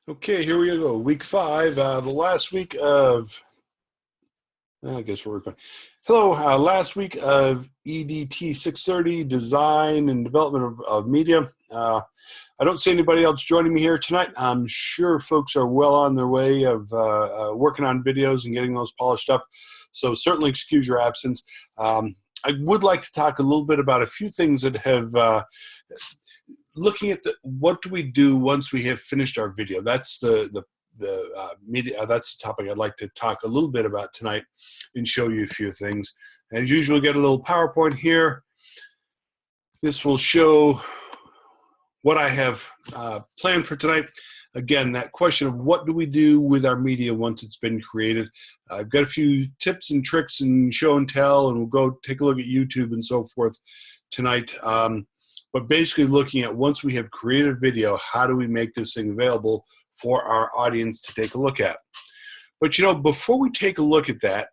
Okay, here we go. Week 5, the last week of, I guess we're recording. Hello, last week of EDT-630, Design and Development of Media. I don't see anybody else joining me here tonight. I'm sure folks are well on their way of working on videos and getting those polished up, so certainly excuse your absence. I would like to talk a little bit about a few things that have looking at what do we do once we have finished our video. That's the media. That's the topic I'd like to talk a little bit about tonight and show you a few things. As usual, get a little PowerPoint here. This will show what I have planned for tonight. Again, that question of what do we do with our media once it's been created. I've got a few tips and tricks and show and tell, and we'll go take a look at YouTube and so forth tonight. But basically looking at once we have created video, how do we make this thing available for our audience to take a look at? But you know, before we take a look at that,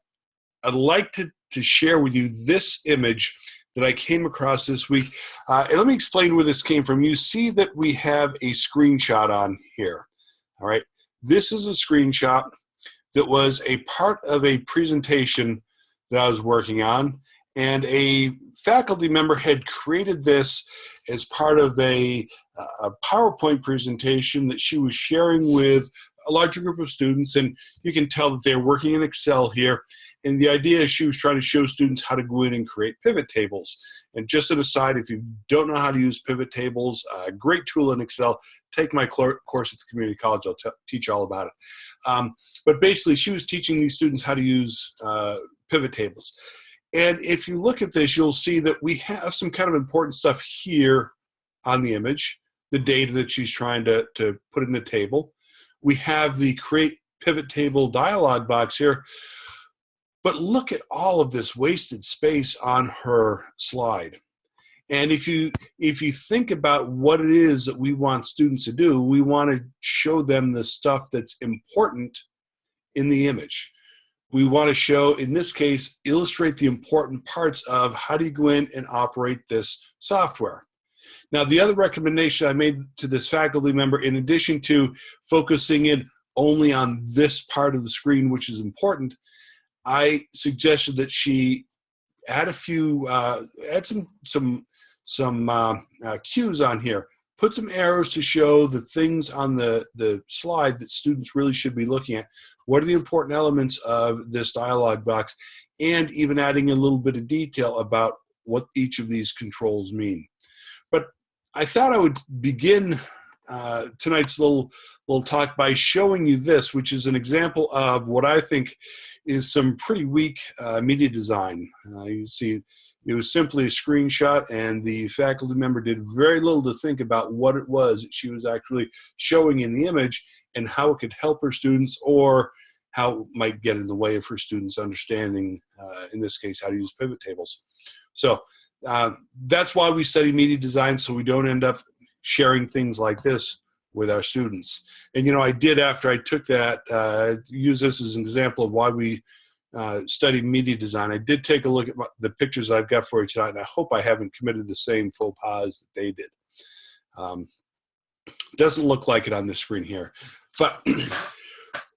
I'd like to share with you this image that I came across this week. And let me explain where this came from. You see that we have a screenshot on here. All right. This is a screenshot that was a part of a presentation that I was working on. And a faculty member had created this as part of a PowerPoint presentation that she was sharing with a larger group of students. And you can tell that they're working in Excel here. And the idea is she was trying to show students how to go in and create pivot tables. And just an aside, if you don't know how to use pivot tables, a great tool in Excel. Take my course at the community college. I'll teach you all about it. But basically, she was teaching these students how to use pivot tables. And if you look at this, you'll see that we have some kind of important stuff here on the image, the data that she's trying to put in the table. We have the create pivot table dialog box here. But look at all of this wasted space on her slide. And if you think about what it is that we want students to do, we want to show them the stuff that's important in the image. We want to show, in this case, illustrate the important parts of how do you go in and operate this software. Now, the other recommendation I made to this faculty member, in addition to focusing in only on this part of the screen, which is important, I suggested that she add a few, add some cues on here. Put some arrows to show the things on the slide that students really should be looking at. What are the important elements of this dialog box? And even adding a little bit of detail about what each of these controls mean. But I thought I would begin tonight's little talk by showing you this, which is an example of what I think is some pretty weak media design. You see, it was simply a screenshot, and the faculty member did very little to think about what it was that she was actually showing in the image and how it could help her students, or how it might get in the way of her students understanding, in this case, how to use pivot tables. So that's why we study media design, so we don't end up sharing things like this with our students. And you know, I did, after I took that, use this as an example of why we study media design. I did take a look at the pictures I've got for you tonight, and I hope I haven't committed the same faux pas that they did. Doesn't look like it on the screen here, but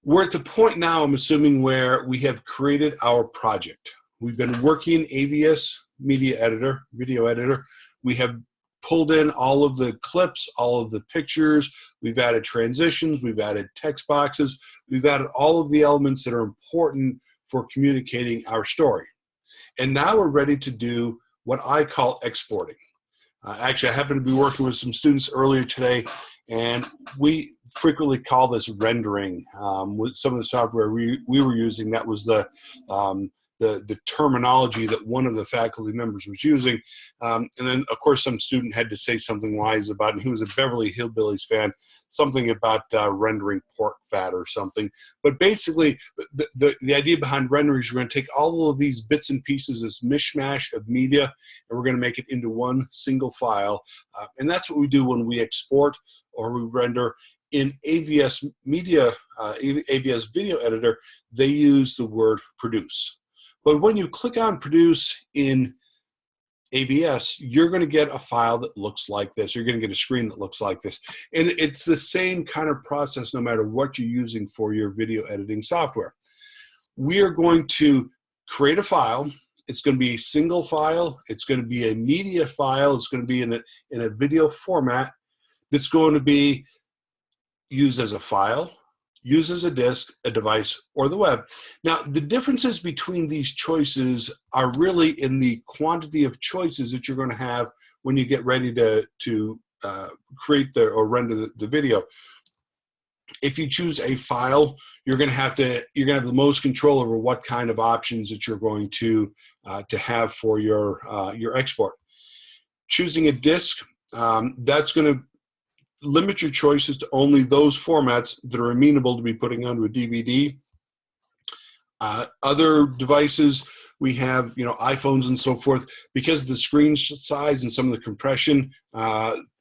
we're at the point now, I'm assuming, where we have created our project. We've been working AVS Media Editor, video editor. We have pulled in all of the clips, all of the pictures. We've added transitions. We've added text boxes. We've added all of the elements that are important for communicating our story. And now we're ready to do what I call exporting. Actually, I happened to be working with some students earlier today, and we frequently call this rendering. With some of the software we were using, that was the terminology that one of the faculty members was using. And then, of course, some student had to say something wise about it. And he was a Beverly Hillbillies fan, something about rendering pork fat or something. But basically, the idea behind rendering is we're going to take all of these bits and pieces, this mishmash of media, and we're going to make it into one single file. And that's what we do when we export or we render. In AVS Media, AVS Video Editor, they use the word produce. But when you click on produce in AVS, you're going to get a file that looks like this. You're going to get a screen that looks like this. And it's the same kind of process no matter what you're using for your video editing software. We are going to create a file. It's going to be a single file. It's going to be a media file. It's going to be in a video format that's going to be used as a file, used as a disk, a device, or the web. Now, the differences between these choices are really in the quantity of choices that you're going to have when you get ready to create or render the video. If you choose a file, you're going to have the most control over what kind of options that you're going to have for your export. Choosing a disk, that's going to limit your choices to only those formats that are amenable to be putting onto a DVD. Other devices, we have iPhones and so forth. Because of the screen size and some of the compression,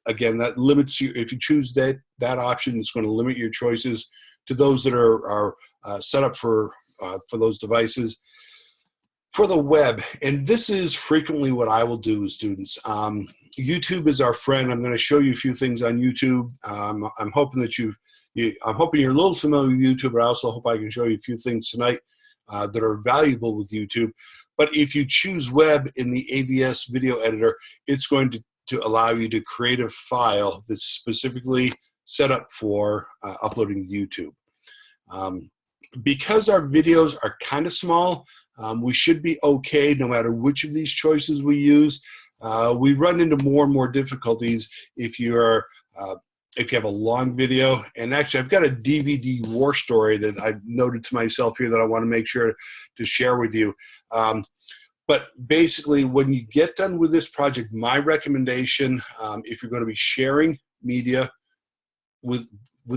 again, that limits you. If you choose that option, it's going to limit your choices to those that are set up for those devices. For the web, and this is frequently what I will do with students. YouTube is our friend. I'm going to show you a few things on YouTube. I'm hoping that I'm hoping you're a little familiar with YouTube, but I also hope I can show you a few things tonight that are valuable with YouTube. But if you choose web in the AVS video editor, it's going to allow you to create a file that's specifically set up for uploading to YouTube. Because our videos are kind of small, we should be okay no matter which of these choices we use. We run into more and more difficulties if you have a long video. And actually, I've got a DVD war story that I've noted to myself here that I want to make sure to share with you. But basically, when you get done with this project, my recommendation, if you're going to be sharing media with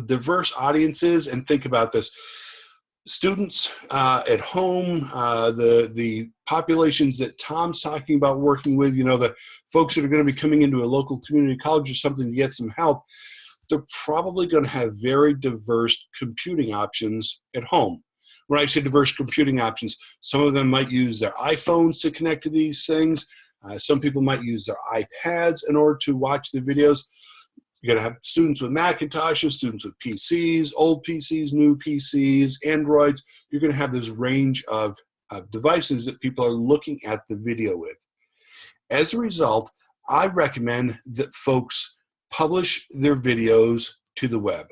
diverse audiences, and think about this, students at home, the populations that Tom's talking about working with, the folks that are going to be coming into a local community college or something to get some help, they're probably going to have very diverse computing options at home. When I say diverse computing options, some of them might use their iPhones to connect to these things. Some people might use their iPads in order to watch the videos. You're going to have students with Macintoshes, students with PCs, old PCs, new PCs, Androids. You're going to have this range of devices that people are looking at the video with. As a result, I recommend that folks publish their videos to the web.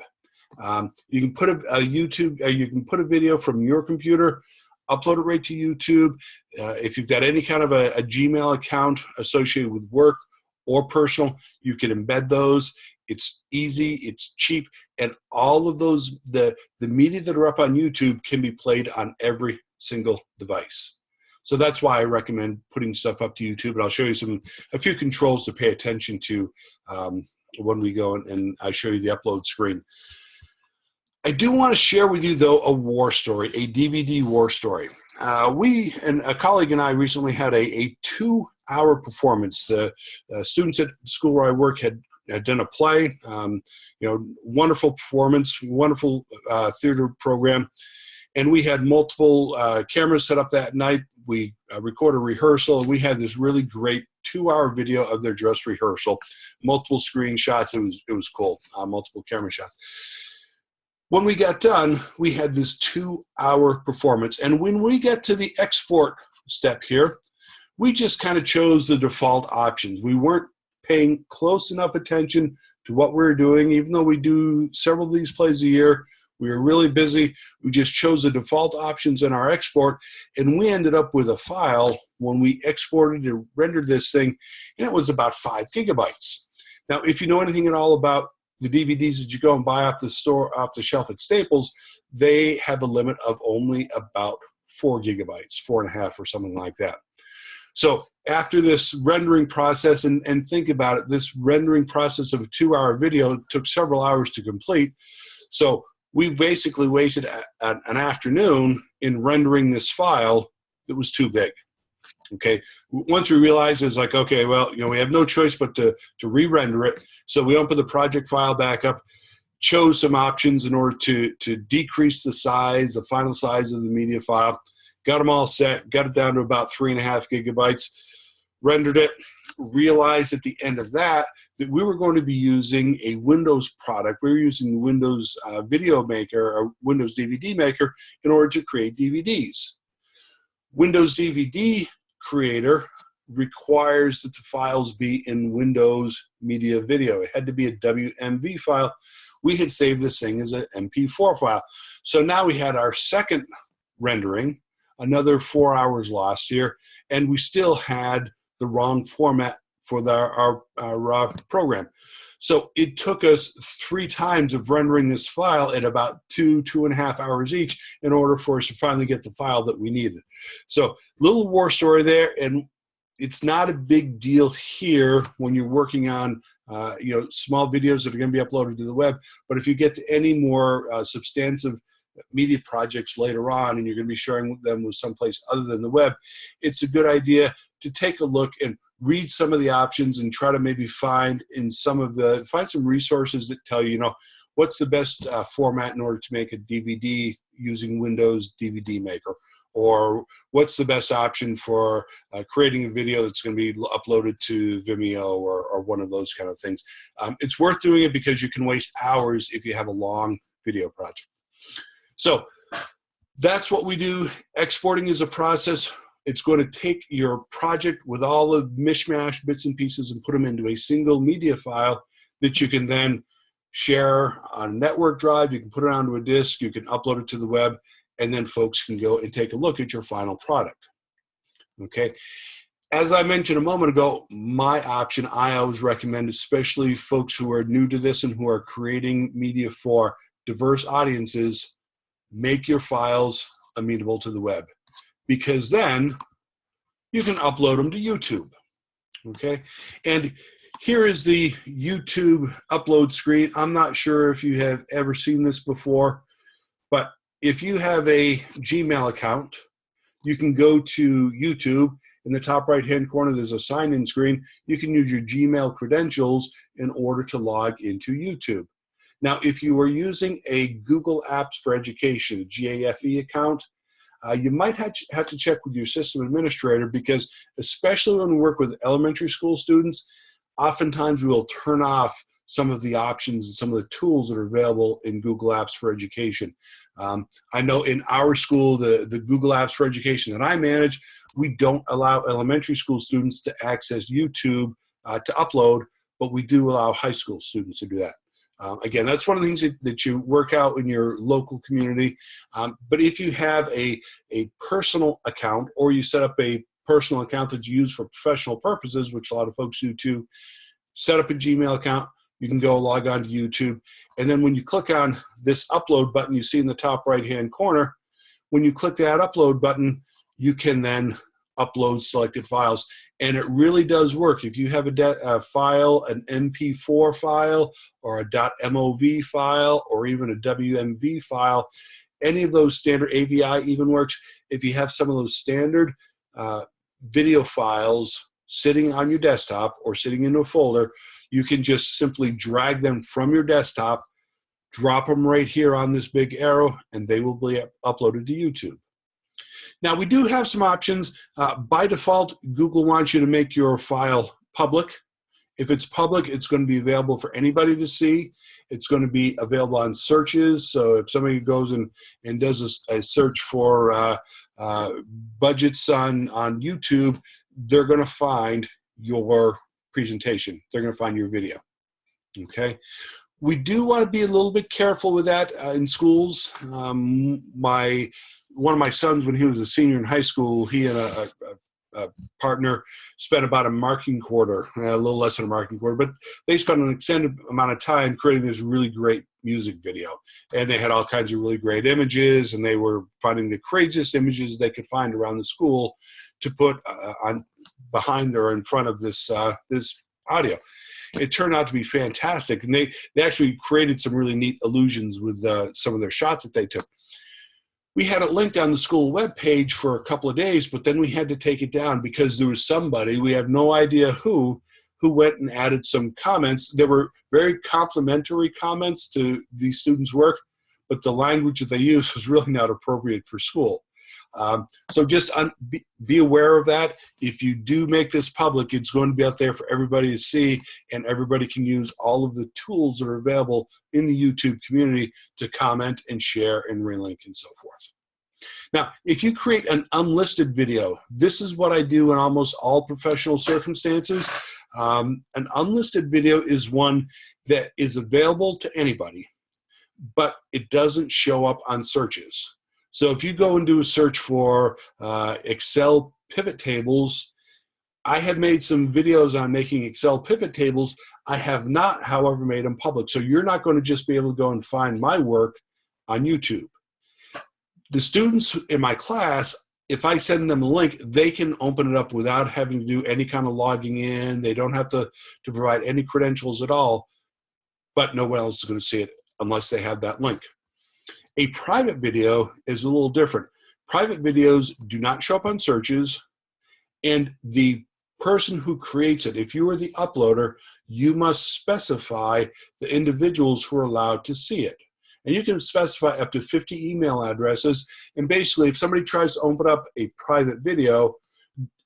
You can put you can put a video from your computer, upload it right to YouTube. If you've got any kind of a Gmail account associated with work or personal, you can embed those. It's easy, it's cheap, and all of those, the media that are up on YouTube can be played on every single device. So that's why I recommend putting stuff up to YouTube, and I'll show you a few controls to pay attention to when we go and I show you the upload screen. I do want to share with you, though, a war story, a DVD war story. We and a colleague and I recently had a 2-hour performance. The students at the school where I work had done a play, wonderful performance, wonderful theater program. And we had multiple cameras set up that night. We recorded a rehearsal, and we had this really great 2-hour video of their dress rehearsal, multiple screenshots. It was cool, multiple camera shots. When we got done, we had this 2-hour performance. And when we get to the export step here, we just kind of chose the default options. We weren't paying close enough attention to what we were doing. Even though we do several of these plays a year, we were really busy. We just chose the default options in our export, and we ended up with a file when we exported and rendered this thing, and it was about 5 gigabytes. Now, if you know anything at all about the DVDs that you go and buy off the shelf at Staples, they have a limit of only about 4 gigabytes, 4.5 or something like that. So after this rendering process, and think about it, this rendering process of a 2-hour video took several hours to complete. So we basically wasted an afternoon in rendering this file that was too big. Okay. Once we realized, it's like, okay, well, we have no choice but to re-render it. So we opened the project file back up, chose some options in order to decrease the final size of the media file, got them all set, got it down to about 3.5 gigabytes. rendered it, realized at the end of that we were going to be using a Windows product. We were using Windows Video Maker or Windows DVD Maker in order to create DVDs. Windows DVD Creator requires that the files be in Windows Media Video. It had to be a WMV file. We had saved this thing as an MP4 file. So now we had our second rendering, another 4 hours lost here, and we still had the wrong format for our program. So it took us 3 times of rendering this file at about 2.5 hours each in order for us to finally get the file that we needed. So little war story there, and it's not a big deal here when you're working on small videos that are going to be uploaded to the web. But if you get to any more substantive media projects later on and you're going to be sharing them with someplace other than the web, it's a good idea to take a look and read some of the options and try to maybe find some resources that tell you, what's the best format in order to make a DVD using Windows DVD Maker, or what's the best option for creating a video that's going to be uploaded to Vimeo or one of those kind of things. It's worth doing it because you can waste hours if you have a long video project. So that's what we do. Exporting is a process. It's going to take your project with all the mishmash bits and pieces and put them into a single media file that you can then share on a network drive. You can put it onto a disk. You can upload it to the web, and then folks can go and take a look at your final product. Okay. As I mentioned a moment ago, my option I always recommend, especially folks who are new to this and who are creating media for diverse audiences, make your files amenable to the web, because then you can upload them to YouTube. Okay. And here is the YouTube upload screen. I'm not sure if you have ever seen this before, but if you have a Gmail account, you can go to YouTube. In the top right-hand corner, there's a sign-in screen. You can use your Gmail credentials in order to log into YouTube. Now, if you are using a Google Apps for Education, GAFE account, you might have to check with your system administrator, because especially when we work with elementary school students, oftentimes we will turn off some of the options and some of the tools that are available in Google Apps for Education. I know in our school, the Google Apps for Education that I manage, we don't allow elementary school students to access YouTube to upload, but we do allow high school students to do that. Again, that's one of the things that you work out in your local community. But if you have a personal account, or you set up a personal account that you use for professional purposes, which a lot of folks do too, set up a Gmail account. You can go log on to YouTube. And then when you click on this upload button you see in the top right-hand corner, when you click that upload button, you can then upload selected files. And it really does work. If you have a file, an MP4 file, or a .mov file, or even a WMV file, any of those standard, AVI even works. If you have some of those standard video files sitting on your desktop or sitting in a folder, you can just simply drag them from your desktop, drop them right here on this big arrow, and they will be uploaded to YouTube. Now, we do have some options. By default, Google wants you to make your file public. If it's public, it's going to be available for anybody to see. It's going to be available on searches. So if somebody goes and does a search for budgets on YouTube, they're going to find your presentation. They're going to find your video. Okay. We do want to be a little bit careful with that in schools. One of my sons, when he was a senior in high school, he and a partner spent about a marking quarter, a little less than a marking quarter, but they spent an extended amount of time creating this really great music video. And they had all kinds of really great images, and they were finding the craziest images they could find around the school to put on behind or in front of this this audio. It turned out to be fantastic, and they actually created some really neat illusions with some of their shots that they took. We had it linked on the school webpage for a couple of days, but then we had to take it down because there was somebody, we have no idea who went and added some comments. There were very complimentary comments to the students' work, but the language that they used was really not appropriate for school. So just be aware of that. If you do make this public, it's going to be out there for everybody to see, and everybody can use all of the tools that are available in the YouTube community to comment and share and relink and so forth. Now, if you create an unlisted video, this is what I do in almost all professional circumstances. An unlisted video is one that is available to anybody, but it doesn't show up on searches. So if you go and do a search for Excel pivot tables, I have made some videos on making Excel pivot tables. I have not, however, made them public. So you're not going to just be able to go and find my work on YouTube. The students in my class, if I send them a link, they can open it up without having to do any kind of logging in. They don't have to provide any credentials at all, but no one else is going to see it unless they have that link. A private video is a little different. Private videos do not show up on searches, and the person who creates it, if you are the uploader, you must specify the individuals who are allowed to see it. And you can specify up to 50 email addresses, and basically if somebody tries to open up a private video,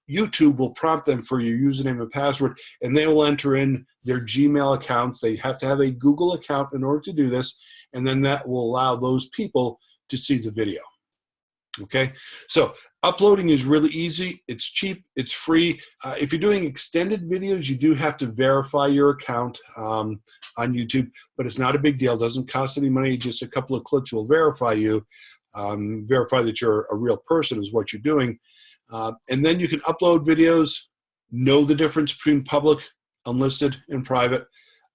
YouTube will prompt them for your username and password, and they will enter in their Gmail accounts. They have to have a Google account in order to do this, and then that will allow those people to see the video. Okay, so uploading is really easy. It's cheap. It's free. If you're doing extended videos, you do have to verify your account on YouTube, but it's not a big deal. It doesn't cost any money. Just a couple of clicks will verify you, verify that you're a real person is what you're doing. And then you can upload videos, know the difference between public, unlisted, and private.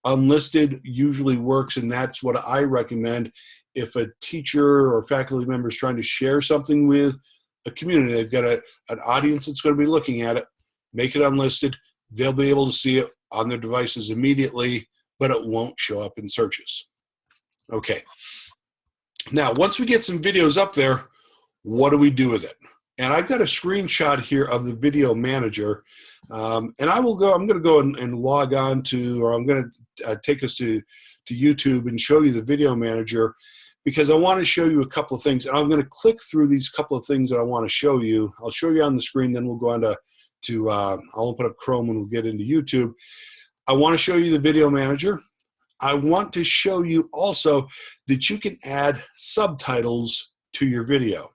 Unlisted usually works, and that's what I recommend. If a teacher or faculty member is trying to share something with a community, they've got an audience that's going to be looking at it, make it unlisted. They'll be able to see it on their devices immediately, but it won't show up in searches. Okay. Now, once we get some videos up there, what do we do with it? And I've got a screenshot here of the video manager. And I'm going to go and log on to, or I'm going to take us to YouTube and show you the video manager, because I want to show you a couple of things. And I'm going to click through these couple of things that I want to show you. I'll show you on the screen, then we'll go on to I'll open up Chrome and we'll get into YouTube. I want to show you the video manager. I want to show you also that you can add subtitles to your video.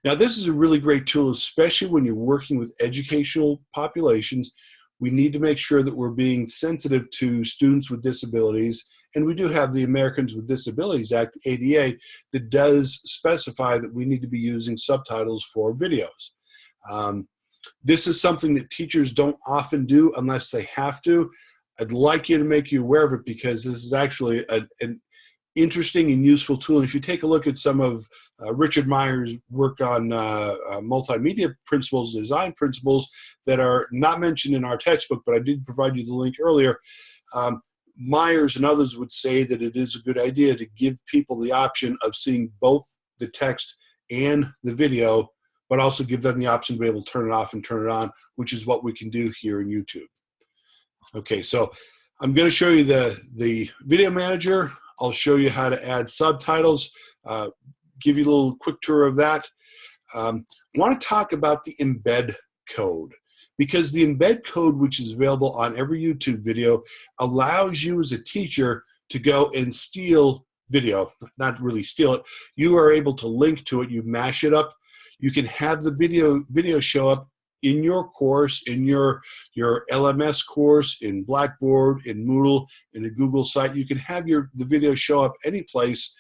Now, this is a really great tool, especially when you're working with educational populations. We need to make sure that we're being sensitive to students with disabilities. And we do have the Americans with Disabilities Act, ADA, that does specify that we need to be using subtitles for videos. This is something that teachers don't often do unless they have to. I'd like you to make you aware of it, because this is actually an interesting and useful tool. And if you take a look at some of Richard Meyer's work on multimedia principles, design principles that are not mentioned in our textbook, but I did provide you the link earlier, Myers and others would say that it is a good idea to give people the option of seeing both the text and the video, but also give them the option to be able to turn it off and turn it on, which is what we can do here in YouTube. Okay, so I'm going to show you the video manager. I'll show you how to add subtitles, give you a little quick tour of that. I want to talk about the embed code, because the embed code, which is available on every YouTube video, allows you as a teacher to go and steal video. Not really steal it. You are able to link to it. You mash it up. You can have the video show up in your course, in your LMS course, in Blackboard, in Moodle, in the Google site. You can have the video show up any place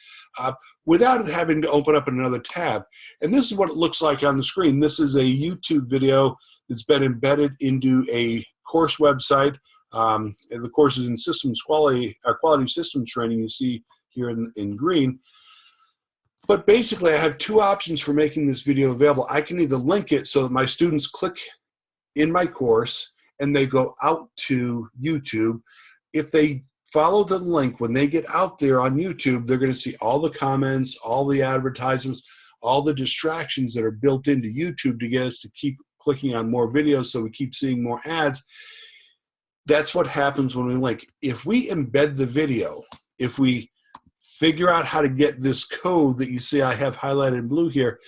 without it having to open up another tab. And this is what it looks like on the screen. This is a YouTube video that's been embedded into a course website. And the course is in systems quality systems training, you see here in green. But basically, I have two options for making this video available. I can either link it so that my students click in my course and they go out to YouTube. If they follow the link, when they get out there on YouTube, they're going to see all the comments, all the advertisements, all the distractions that are built into YouTube to get us to keep clicking on more videos, so we keep seeing more ads. That's what happens when we link. If we embed the video, if we figure out how to get this code that you see I have highlighted in blue here,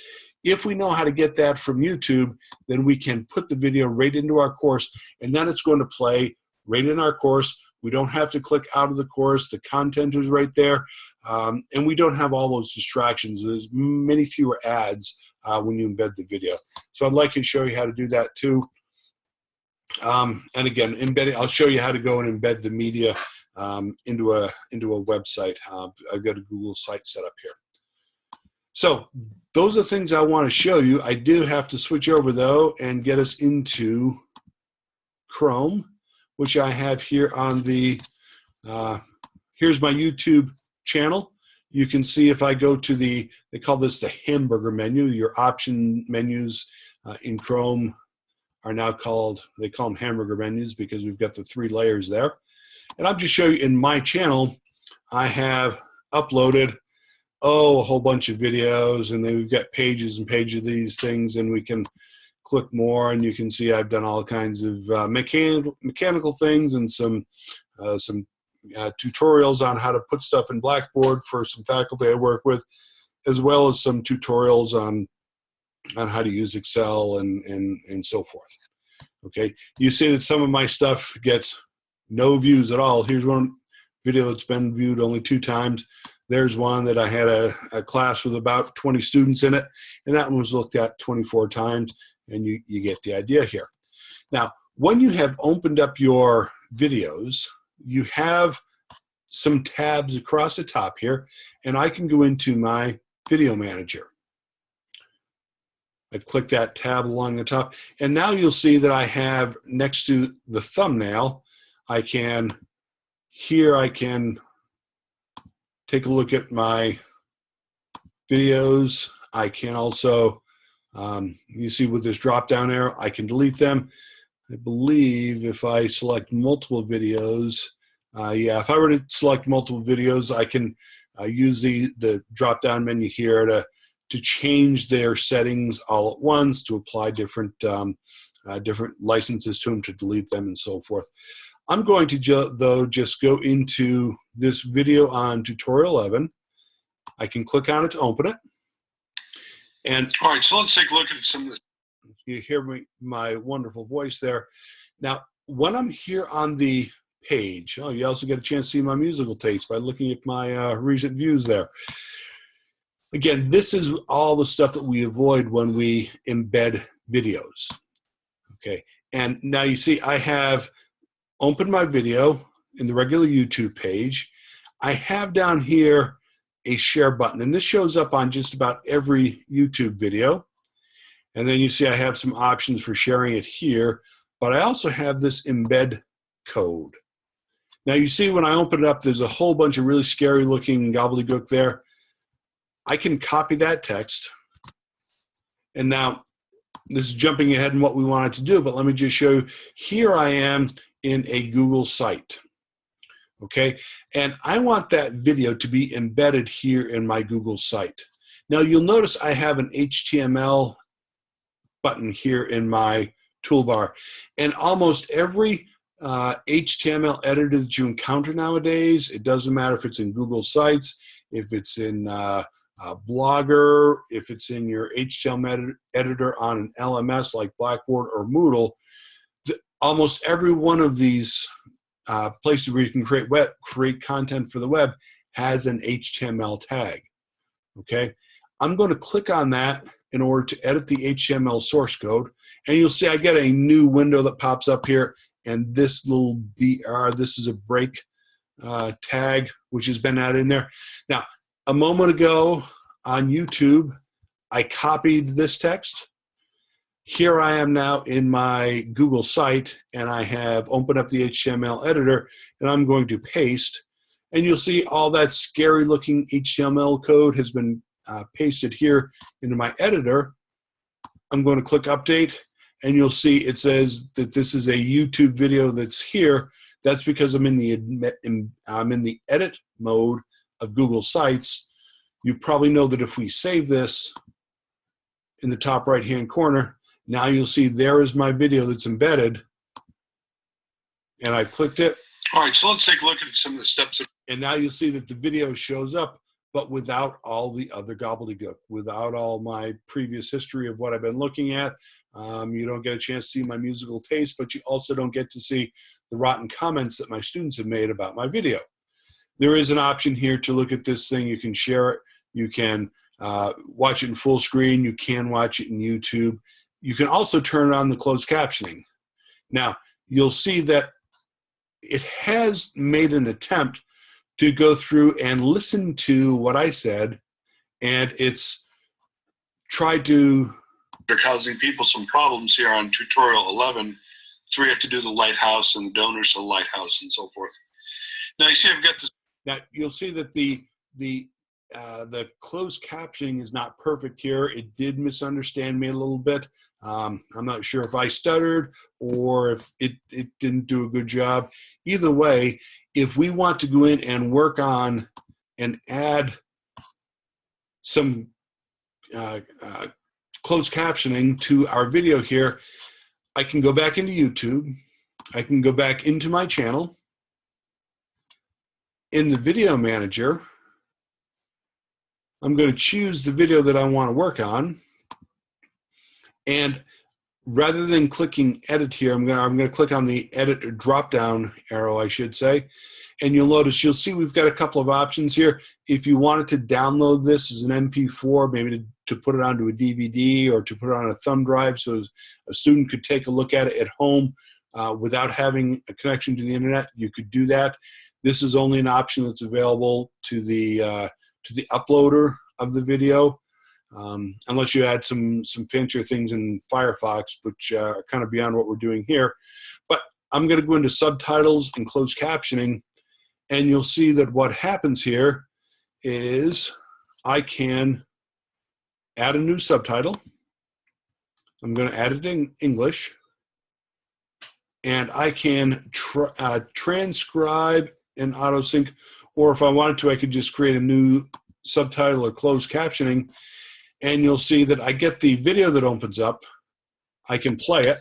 If we know how to get that from YouTube, then we can put the video right into our course, and then it's going to play right in our course. We don't have to click out of the course. The content is right there, and we don't have all those distractions. There's many fewer ads when you embed the video. So I'd like to show you how to do that too. And again, embedding, I'll show you how to go and embed the media into a website. I've got a Google site set up here. So those are things I want to show you. I do have to switch over though and get us into Chrome, which I have here on the, here's my YouTube channel. You can see if I go to the, they call this the hamburger menu. Your option menus in Chrome are now called, they call them hamburger menus because we've got the 3 layers there. And I'll just show you in my channel, I have uploaded, a whole bunch of videos, and then we've got pages and pages of these things, and we can click more, and you can see I've done all kinds of mechanical things and some tutorials on how to put stuff in Blackboard for some faculty I work with, as well as some tutorials on how to use Excel and so forth. Okay, you see that some of my stuff gets no views at all. Here's one video that's been viewed only 2 times. There's one that I had a class with about 20 students in it, and that one was looked at 24 times, and you get the idea here. Now, when you have opened up your videos, you have some tabs across the top here, and I can go into my video manager. I've clicked that tab along the top, and now you'll see that I have next to the thumbnail, I can take a look at my videos. I can also, you see with this drop down arrow, I can delete them. I believe if I select multiple videos, yeah, if I were to select multiple videos, I can use the drop down menu here to change their settings all at once, to apply different licenses to them, to delete them, and so forth. I'm going to, though, just go into this video on tutorial 11. I can click on it to open it. And all right, so let's take a look at some of this. You hear my wonderful voice there. Now, when I'm here on the page, you also get a chance to see my musical taste by looking at my recent views there. Again, this is all the stuff that we avoid when we embed videos. Okay, and now you see I have open my video in the regular YouTube page. I have down here a share button, and this shows up on just about every YouTube video. And then you see I have some options for sharing it here, but I also have this embed code. Now you see when I open it up, there's a whole bunch of really scary looking gobbledygook there. I can copy that text. And now this is jumping ahead in what we wanted to do, but let me just show you. Here I am in a Google site, okay? And I want that video to be embedded here in my Google site. Now you'll notice I have an HTML button here in my toolbar, and almost every HTML editor that you encounter nowadays, it doesn't matter if it's in Google Sites, if it's in Blogger, if it's in your HTML editor on an LMS like Blackboard or Moodle, almost every one of these places where you can create content for the web has an HTML tag, okay? I'm going to click on that in order to edit the HTML source code, and you'll see I get a new window that pops up here, and this little BR, this is a break tag, which has been added in there. Now, a moment ago on YouTube, I copied this text. Here I am now in my Google site, and I have opened up the HTML editor, and I'm going to paste, and you'll see all that scary looking HTML code has been pasted here into my editor. I'm going to click update, and you'll see it says that this is a YouTube video that's here. That's because I'm in the edit mode of Google Sites. You probably know that if we save this in the top right hand corner, now you'll see there is my video that's embedded, and I clicked it. All right, so let's take a look at some of the steps. And now you'll see that the video shows up but without all the other gobbledygook, without all my previous history of what I've been looking at. You don't get a chance to see my musical taste, but you also don't get to see the rotten comments that my students have made about my video. There is an option here to look at this thing. You can share it. You can watch it in full screen. You can watch it in YouTube. You can also turn on the closed captioning. Now, you'll see that it has made an attempt to go through and listen to what I said, and it's tried to... They're causing people some problems here on tutorial 11. So we have to do the lighthouse and the donors to the lighthouse and so forth. Now you see I've got this. Now you'll see that the closed captioning is not perfect here. It did misunderstand me a little bit. I'm not sure if I stuttered or if it didn't do a good job. Either way, if we want to go in and work on and add some closed captioning to our video here, I can go back into YouTube. I can go back into my channel. In the video manager, I'm going to choose the video that I want to work on. And rather than clicking edit here, I'm going to click on the edit drop down arrow, I should say. And you'll see we've got a couple of options here. If you wanted to download this as an MP4, maybe to put it onto a DVD or to put it on a thumb drive so a student could take a look at it at home without having a connection to the internet, you could do that. This is only an option that's available to the uploader of the video, unless you add some fancier things in Firefox, which are kind of beyond what we're doing here. But I'm going to go into subtitles and closed captioning, and you'll see that what happens here is I can add a new subtitle. I'm going to add it in English, and I can transcribe and auto-sync, or if I wanted to, I could just create a new subtitle or closed captioning, and you'll see that I get the video that opens up. I can play it.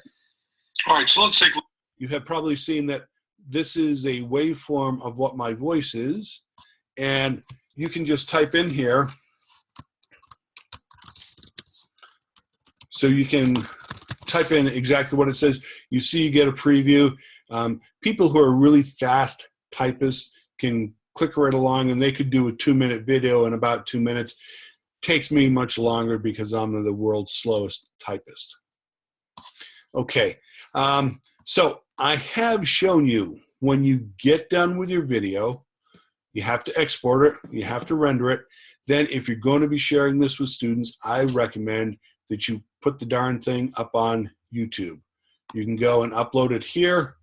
All right, so let's take a look. You have probably seen that this is a waveform of what my voice is, and you can just type in here. So you can type in exactly what it says. You see, you get a preview. People who are really fast typists can click right along, and they could do a 2-minute video in about 2 minutes. Takes me much longer because I'm the world's slowest typist. Okay, so I have shown you when you get done with your video, you have to export it, you have to render it. Then if you're going to be sharing this with students, I recommend that you put the darn thing up on YouTube. You can go and upload it here,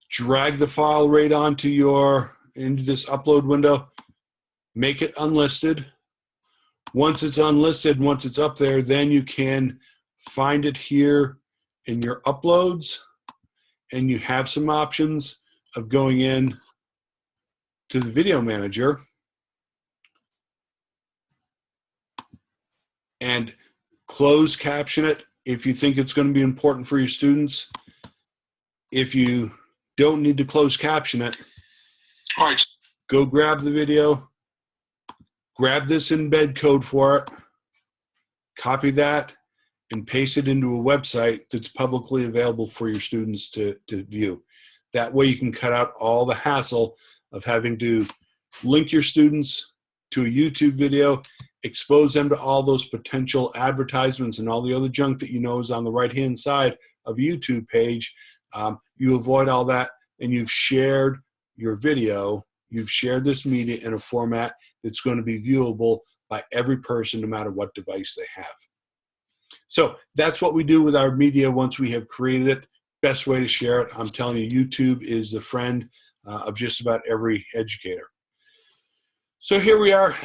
drag the file right into this upload window, make it unlisted. Once it's unlisted, once it's up there, then you can find it here in your uploads, and you have some options of going in to the video manager and close caption it if you think it's going to be important for your students. If you don't need to close caption it, All right. Go grab the video, grab this embed code for it, copy that, and paste it into a website that's publicly available for your students to view. That way you can cut out all the hassle of having to link your students to a YouTube video, expose them to all those potential advertisements and all the other junk that you know is on the right-hand side of a YouTube page. You avoid all that, and you've shared your video, you've shared this media in a format that's going to be viewable by every person no matter what device they have. So that's what we do with our media once we have created it. Best way to share it, I'm telling you, YouTube is the friend of just about every educator. So here we are,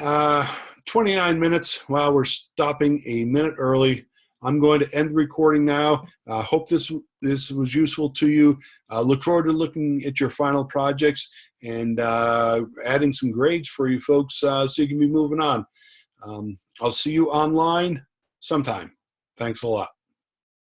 29 minutes. While we're stopping a minute early. I'm going to end the recording now. Hope this was useful to you. Look forward to looking at your final projects and adding some grades for you folks so you can be moving on. I'll see you online sometime. Thanks a lot.